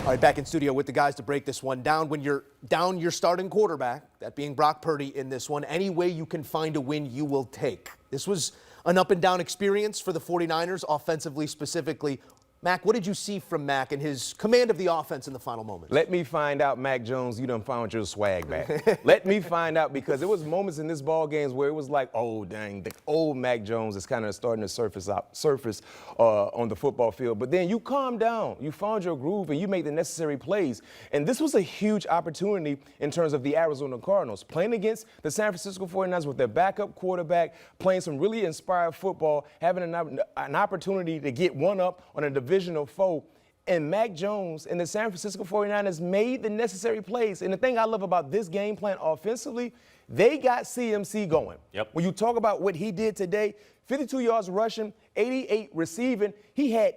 All right, back in studio with the guys to break this one down. When you're down your starting quarterback, that being Brock Purdy in this one, any way you can find a win, you will take. This was an up-and-down experience for the 49ers, offensively specifically. Mac, what did you see from Mac and his command of the offense in the final moments? Let me find out, Mac Jones, you done found your swag back. Let me find out, because there was moments in this ball games where it was like, oh, dang, the old Mac Jones is kind of starting to surface on the football field. But then you calm down, you found your groove, and you make the necessary plays. And this was a huge opportunity in terms of the Arizona Cardinals, playing against the San Francisco 49ers with their backup quarterback, playing some really inspired football, having an opportunity to get one up on a divisional foe. And Mac Jones and the San Francisco 49ers made the necessary plays. And the thing I love about this game plan offensively, they got CMC going. Yep. When you talk about what he did today, 52 yards rushing, 88 receiving, he had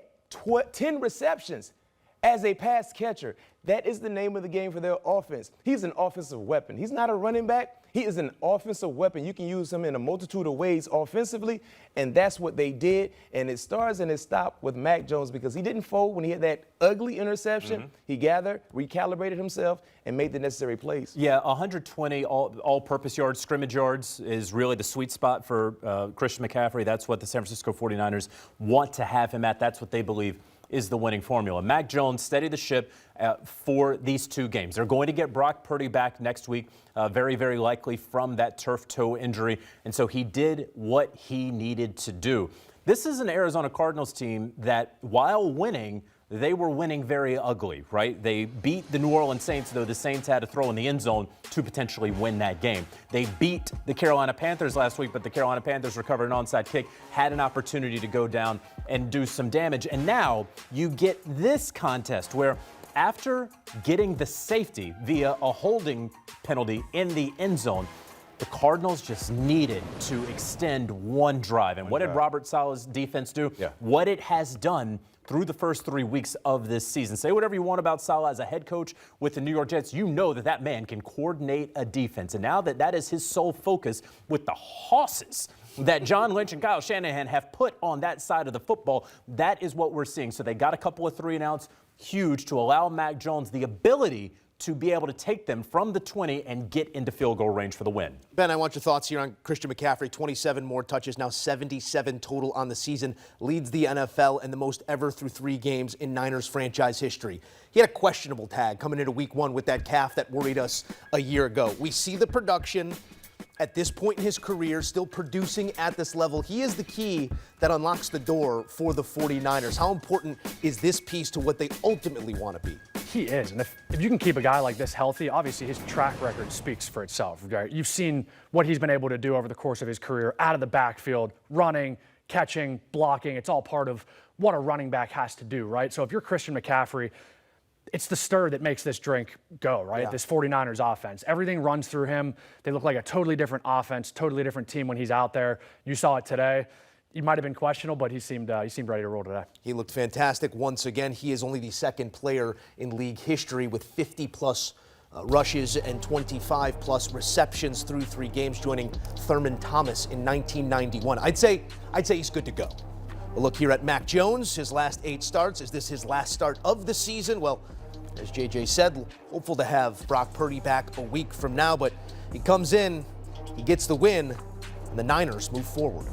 10 receptions as a pass catcher. That is the name of the game for their offense. He's an offensive weapon. He's not a running back. He is an offensive weapon. You can use him in a multitude of ways offensively, and that's what they did. And it starts and it stopped with Mac Jones, because he didn't fold when he had that ugly interception. He gathered, recalibrated himself, and made the necessary plays. Yeah, 120 all-purpose yards, scrimmage yards is really the sweet spot for Christian McCaffrey. That's what the San Francisco 49ers want to have him at. That's what they believe is the winning formula. Mac Jones steadied the ship for these two games. They're going to get Brock Purdy back next week, very, very likely from that turf toe injury. And so he did what he needed to do. This is an Arizona Cardinals team that, while winning, they were winning very ugly, right? They beat the New Orleans Saints, though the Saints had to throw in the end zone to potentially win that game. They beat the Carolina Panthers last week, but the Carolina Panthers recovered an onside kick, had an opportunity to go down and do some damage. And now you get this contest where, after getting the safety via a holding penalty in the end zone, the Cardinals just needed to extend one drive. And what did Robert Saleh's defense do? Yeah. What it has done through the first 3 weeks of this season. Say whatever you want about Saleh as a head coach with the New York Jets. You know that that man can coordinate a defense. And now that that is his sole focus, with the hosses that John Lynch and Kyle Shanahan have put on that side of the football, that is what we're seeing. So they got a couple of 3-and-outs, huge, to allow Mac Jones the ability to be able to take them from the 20 and get into field goal range for the win. Ben, I want your thoughts here on Christian McCaffrey. 27 more touches, now 77 total on the season. Leads the NFL and the most ever through 3 games in Niners franchise history. He had a questionable tag coming into week 1 with that calf that worried us a year ago. We see the production at this point in his career, still producing at this level. He is the key that unlocks the door for the 49ers. How important is this piece to what they ultimately want to be? He is, and if you can keep a guy like this healthy, obviously his track record speaks for itself. Right? You've seen what he's been able to do over the course of his career, out of the backfield, running, catching, blocking. It's all part of what a running back has to do, right? So if you're Christian McCaffrey, it's the stir that makes this drink go, right? Yeah. This 49ers offense. Everything runs through him. They look like a totally different offense, totally different team when he's out there. You saw it today. He might have been questionable, but he seemed ready to roll today. He looked fantastic once again. He is only the second player in league history with 50-plus rushes and 25-plus receptions through 3 games, joining Thurman Thomas in 1991. I'd say he's good to go. A look here at Mac Jones, his last 8 starts. Is this his last start of the season? Well, as JJ said, hopeful to have Brock Purdy back a week from now, but he comes in, he gets the win, and the Niners move forward.